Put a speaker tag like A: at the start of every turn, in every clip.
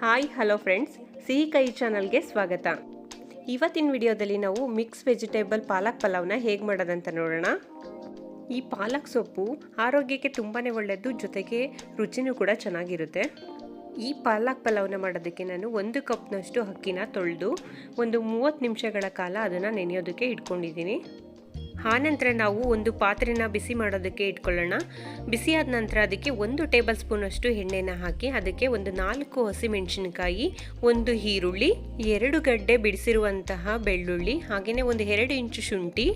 A: Hi hello friends, ಸಿಹಿ ಕೈ ಚಾನಲ್ಗೆ ಸ್ವಾಗತ. ಇವತ್ತಿನ ವಿಡಿಯೋದಲ್ಲಿ ನಾವು ಮಿಕ್ಸ್ ವೆಜಿಟೇಬಲ್ ಪಾಲಕ್ ಪಲಾವ್ನ ಹೇಗೆ ಮಾಡೋದಂತ ನೋಡೋಣ. ಈ ಪಾಲಕ್ ಸೊಪ್ಪು ಆರೋಗ್ಯಕ್ಕೆ ತುಂಬಾ ಒಳ್ಳೆಯದು, ಜೊತೆಗೆ ರುಚಿನೂ ಕೂಡ ಚೆನ್ನಾಗಿರುತ್ತೆ. ಈ ಪಾಲಕ್ ಪಲಾವ್ನ ಮಾಡೋದಕ್ಕೆ ನಾನು 1 ಕಪ್ನಷ್ಟು ಅಕ್ಕಿನ ತೊಳೆದು ಒಂದು 30 ನಿಮಿಷಗಳ ಕಾಲ ಅದನ್ನು ನೆನೆಯೋದಕ್ಕೆ ಇಟ್ಕೊಂಡಿದ್ದೀನಿ. ಆನಂತರ ನಾವು ಒಂದು ಪಾತ್ರೆನ ಬಿಸಿ ಮಾಡೋದಕ್ಕೆ ಇಟ್ಕೊಳ್ಳೋಣ. ಬಿಸಿಯಾದ ನಂತರ ಅದಕ್ಕೆ 1 ಟೇಬಲ್ ಸ್ಪೂನಷ್ಟು ಎಣ್ಣೆನ ಹಾಕಿ ಅದಕ್ಕೆ ಒಂದು 4 ಹಸಿಮೆಣಸಿನಕಾಯಿ, 1 ಈರುಳ್ಳಿ, 2 ಗಡ್ಡೆ ಬಿಡಿಸಿರುವಂತಹ ಬೆಳ್ಳುಳ್ಳಿ, ಹಾಗೆಯೇ ಒಂದು 2 ಇಂಚು ಶುಂಠಿ,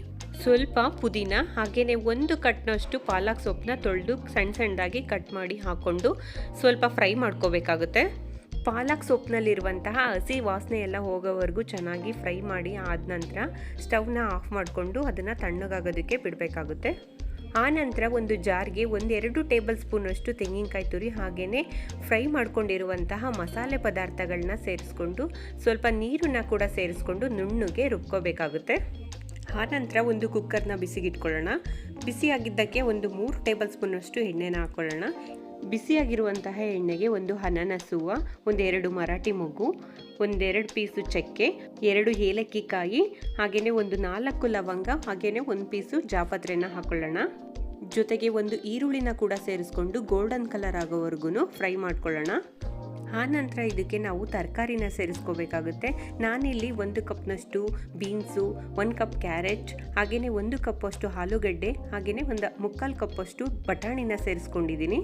A: ಸ್ವಲ್ಪ ಪುದೀನ, ಹಾಗೆಯೇ 1 ಕಟ್ನಷ್ಟು ಪಾಲಕ್ ಸೊಪ್ಪನ್ನ ತೊಳೆದು ಸಣ್ಣದಾಗಿ ಕಟ್ ಮಾಡಿ ಹಾಕ್ಕೊಂಡು ಸ್ವಲ್ಪ ಫ್ರೈ ಮಾಡ್ಕೋಬೇಕಾಗುತ್ತೆ. ಪಾಲಕ್ ಸೊಪ್ಪಿನಲ್ಲಿರುವಂತಹ ಹಸಿ ವಾಸನೆ ಎಲ್ಲ ಹೋಗೋವರೆಗೂ ಚೆನ್ನಾಗಿ ಫ್ರೈ ಮಾಡಿ ಆದ ನಂತರ ಸ್ಟವ್ನ ಆಫ್ ಮಾಡಿಕೊಂಡು ಅದನ್ನು ತಣ್ಣಗಾಗೋದಕ್ಕೆ ಬಿಡಬೇಕಾಗುತ್ತೆ. ಆನಂತರ ಒಂದು ಜಾರ್ಗೆ 1-2 ಟೇಬಲ್ ಸ್ಪೂನಷ್ಟು ತೆಂಗಿನಕಾಯಿ ತುರಿ, ಹಾಗೆಯೇ ಫ್ರೈ ಮಾಡ್ಕೊಂಡಿರುವಂತಹ ಮಸಾಲೆ ಪದಾರ್ಥಗಳನ್ನ ಸೇರಿಸ್ಕೊಂಡು ಸ್ವಲ್ಪ ನೀರನ್ನು ಕೂಡ ಸೇರಿಸ್ಕೊಂಡು ನುಣ್ಣಗೆ ರುಬ್ಕೋಬೇಕಾಗುತ್ತೆ. ಆನಂತರ ಒಂದು ಕುಕ್ಕರ್ನ ಬಿಸಿಗಿಟ್ಕೊಳ್ಳೋಣ. ಬಿಸಿಯಾಗಿದ್ದಕ್ಕೆ ಒಂದು 3 ಟೇಬಲ್ ಸ್ಪೂನಷ್ಟು ಎಣ್ಣೆನ ಹಾಕ್ಕೊಳ್ಳೋಣ. ಬಿಸಿಯಾಗಿರುವಂತಹ ಎಣ್ಣೆಗೆ ಒಂದು ಅನಾನಸ್ ಹೂವು, 1-2 ಮರಾಠಿ ಮೊಗ್ಗು, 1-2 ಪೀಸು ಚಕ್ಕೆ, 2 ಏಲಕ್ಕಿ ಕಾಯಿ, ಹಾಗೆಯೇ ಒಂದು 4 ಲವಂಗ, ಹಾಗೆಯೇ 1 ಪೀಸು ಜಾಪತ್ರೆನ ಹಾಕ್ಕೊಳ್ಳೋಣ. ಜೊತೆಗೆ ಒಂದು ಈರುಳ್ಳಿನ ಕೂಡ ಸೇರಿಸ್ಕೊಂಡು ಗೋಲ್ಡನ್ ಕಲರ್ ಆಗೋವರೆಗೂ ಫ್ರೈ ಮಾಡ್ಕೊಳ್ಳೋಣ. ಆನಂತರ ಇದಕ್ಕೆ ನಾವು ತರಕಾರಿನ ಸೇರಿಸ್ಕೋಬೇಕಾಗುತ್ತೆ. ನಾನಿಲ್ಲಿ 1 ಕಪ್ನಷ್ಟು ಬೀನ್ಸು, 1 ಕಪ್ ಕ್ಯಾರೆಟ್, ಹಾಗೆಯೇ 1 ಕಪ್ಪಷ್ಟು ಆಲೂಗಡ್ಡೆ, ಹಾಗೆಯೇ ಒಂದು 3/4 ಕಪ್ಪಷ್ಟು ಬಟಾಣಿನ ಸೇರಿಸ್ಕೊಂಡಿದ್ದೀನಿ.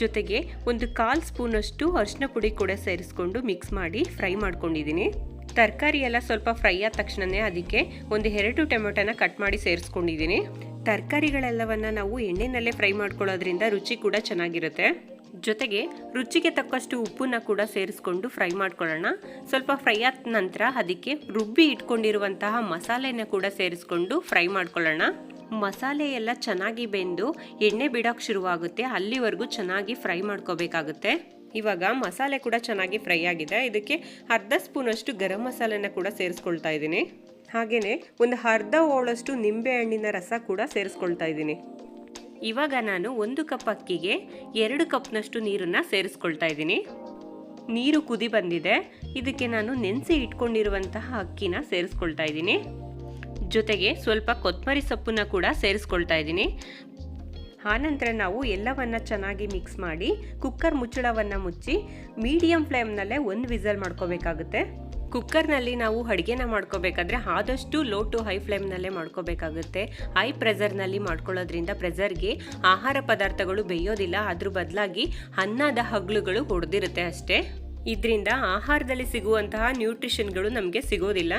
A: ಜೊತೆಗೆ ಒಂದು 1/4 ಸ್ಪೂನಷ್ಟು ಅರಿಶಿನ ಪುಡಿ ಕೂಡ ಸೇರಿಸ್ಕೊಂಡು ಮಿಕ್ಸ್ ಮಾಡಿ ಫ್ರೈ ಮಾಡ್ಕೊಂಡಿದ್ದೀನಿ. ತರಕಾರಿ ಎಲ್ಲ ಸ್ವಲ್ಪ ಫ್ರೈ ಆದ ತಕ್ಷಣವೇ ಅದಕ್ಕೆ 1-2 ಟೊಮೆಟೊನ ಕಟ್ ಮಾಡಿ ಸೇರಿಸ್ಕೊಂಡಿದ್ದೀನಿ. ತರಕಾರಿಗಳೆಲ್ಲವನ್ನು ನಾವು ಎಣ್ಣೆನಲ್ಲೇ ಫ್ರೈ ಮಾಡ್ಕೊಳ್ಳೋದ್ರಿಂದ ರುಚಿ ಕೂಡ ಚೆನ್ನಾಗಿರುತ್ತೆ. ಜೊತೆಗೆ ರುಚಿಗೆ ತಕ್ಕಷ್ಟು ಉಪ್ಪನ್ನ ಕೂಡ ಸೇರಿಸ್ಕೊಂಡು ಫ್ರೈ ಮಾಡ್ಕೊಳ್ಳೋಣ. ಸ್ವಲ್ಪ ಫ್ರೈ ಆದ ನಂತರ ಅದಕ್ಕೆ ರುಬ್ಬಿ ಇಟ್ಕೊಂಡಿರುವಂತಹ ಮಸಾಲೆನ ಕೂಡ ಸೇರಿಸ್ಕೊಂಡು ಫ್ರೈ ಮಾಡ್ಕೊಳ್ಳೋಣ. ಮಸಾಲೆ ಎಲ್ಲ ಚೆನ್ನಾಗಿ ಬೆಂದು ಎಣ್ಣೆ ಬಿಡೋಕ್ಕೆ ಶುರುವಾಗುತ್ತೆ, ಅಲ್ಲಿವರೆಗೂ ಚೆನ್ನಾಗಿ ಫ್ರೈ ಮಾಡ್ಕೋಬೇಕಾಗುತ್ತೆ. ಇವಾಗ ಮಸಾಲೆ ಕೂಡ ಚೆನ್ನಾಗಿ ಫ್ರೈ ಆಗಿದೆ. ಇದಕ್ಕೆ 1/2 ಸ್ಪೂನಷ್ಟು ಗರಂ ಮಸಾಲೆನ ಕೂಡ ಸೇರಿಸ್ಕೊಳ್ತಾ ಇದ್ದೀನಿ. ಹಾಗೆಯೇ ಒಂದು ಅರ್ಧ ಹೋಳಷ್ಟು ನಿಂಬೆ ಹಣ್ಣಿನ ರಸ ಕೂಡ ಸೇರಿಸ್ಕೊಳ್ತಾ ಇದ್ದೀನಿ. ಇವಾಗ ನಾನು 1 ಕಪ್ ಅಕ್ಕಿಗೆ 2 ಕಪ್ನಷ್ಟು ನೀರನ್ನು ಸೇರಿಸ್ಕೊಳ್ತಾ ಇದ್ದೀನಿ. ನೀರು ಕುದಿ ಬಂದಿದೆ. ಇದಕ್ಕೆ ನಾನು ನೆನೆಸಿ ಇಟ್ಕೊಂಡಿರುವಂತಹ ಅಕ್ಕಿನ ಸೇರಿಸ್ಕೊಳ್ತಾ ಇದ್ದೀನಿ. ಜೊತೆಗೆ ಸ್ವಲ್ಪ ಕೊತ್ತಂಬರಿ ಸೊಪ್ಪನ್ನ ಕೂಡ ಸೇರಿಸ್ಕೊಳ್ತಾ ಇದ್ದೀನಿ. ಆನಂತರ ನಾವು ಎಲ್ಲವನ್ನು ಚೆನ್ನಾಗಿ ಮಿಕ್ಸ್ ಮಾಡಿ ಕುಕ್ಕರ್ ಮುಚ್ಚಳವನ್ನು ಮುಚ್ಚಿ ಮೀಡಿಯಂ ಫ್ಲೇಮ್ನಲ್ಲೇ 1 ವಿಸಲ್ ಮಾಡ್ಕೋಬೇಕಾಗುತ್ತೆ. ಕುಕ್ಕರ್ನಲ್ಲಿ ನಾವು ಅಡುಗೆನ ಮಾಡ್ಕೋಬೇಕಾದ್ರೆ ಆದಷ್ಟು ಲೋ ಟು ಹೈ ಫ್ಲೇಮ್ನಲ್ಲೇ ಮಾಡ್ಕೋಬೇಕಾಗುತ್ತೆ. ಹೈ ಪ್ರೆಷರ್ನಲ್ಲಿ ಮಾಡ್ಕೊಳ್ಳೋದ್ರಿಂದ ಪ್ರೆಷರ್ಗೆ ಆಹಾರ ಪದಾರ್ಥಗಳು ಬೇಯೋದಿಲ್ಲ, ಅದ್ರ ಬದಲಾಗಿ ಅನ್ನದ ಹಗಲುಗಳು ಹೊಡೆದಿರುತ್ತೆ ಅಷ್ಟೇ. ಇದರಿಂದ ಆಹಾರದಲ್ಲಿ ಸಿಗುವಂತಹ ನ್ಯೂಟ್ರಿಷನ್ಗಳು ನಮಗೆ ಸಿಗೋದಿಲ್ಲ.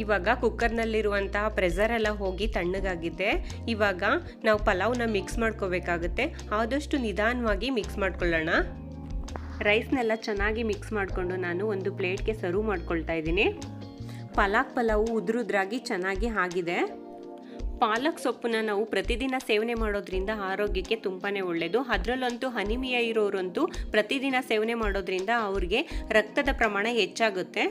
A: ಇವಾಗ ಕುಕ್ಕರ್ನಲ್ಲಿರುವಂತಹ ಪ್ರೆಷರ್ ಎಲ್ಲ ಹೋಗಿ ತಣ್ಣಗಾಗಿದೆ. ಇವಾಗ ನಾವು ಪಲಾವ್ನ ಮಿಕ್ಸ್ ಮಾಡ್ಕೋಬೇಕಾಗುತ್ತೆ. ಆದಷ್ಟು ನಿಧಾನವಾಗಿ ಮಿಕ್ಸ್ ಮಾಡ್ಕೊಳ್ಳೋಣ. ರೈಸ್ನೆಲ್ಲ ಚೆನ್ನಾಗಿ ಮಿಕ್ಸ್ ಮಾಡಿಕೊಂಡು ನಾನು ಒಂದು ಪ್ಲೇಟ್ಗೆ ಸರ್ವ್ ಮಾಡ್ಕೊಳ್ತಾ ಇದ್ದೀನಿ. ಪಾಲಕ್ ಪಲಾವು ಉದುರುದ್ರಾಗಿ ಚೆನ್ನಾಗಿ ಆಗಿದೆ. ಪಾಲಕ್ ಸೊಪ್ಪನ್ನ ನಾವು ಪ್ರತಿದಿನ ಸೇವನೆ ಮಾಡೋದ್ರಿಂದ ಆರೋಗ್ಯಕ್ಕೆ ತುಂಬಾ ಒಳ್ಳೆಯದು. ಅದರಲ್ಲಂತೂ ಅನಿಮಿಯಾ ಇರೋರಂತೂ ಪ್ರತಿದಿನ ಸೇವನೆ ಮಾಡೋದ್ರಿಂದ ಅವ್ರಿಗೆ ರಕ್ತದ ಪ್ರಮಾಣ ಹೆಚ್ಚಾಗುತ್ತೆ.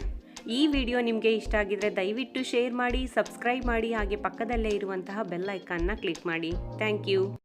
A: ಈ ವಿಡಿಯೋ ನಿಮಗೆ ಇಷ್ಟ ಆಗಿದ್ರೆ ದಯವಿಟ್ಟು ಶೇರ್ ಮಾಡಿ, ಸಬ್ಸ್ಕ್ರೈಬ್ ಮಾಡಿ, ಹಾಗೆ ಪಕ್ಕದಲ್ಲೇ ಇರುವಂತಹ ಬೆಲ್ ಐಕಾನ್ನ ಕ್ಲಿಕ್ ಮಾಡಿ. Thank you.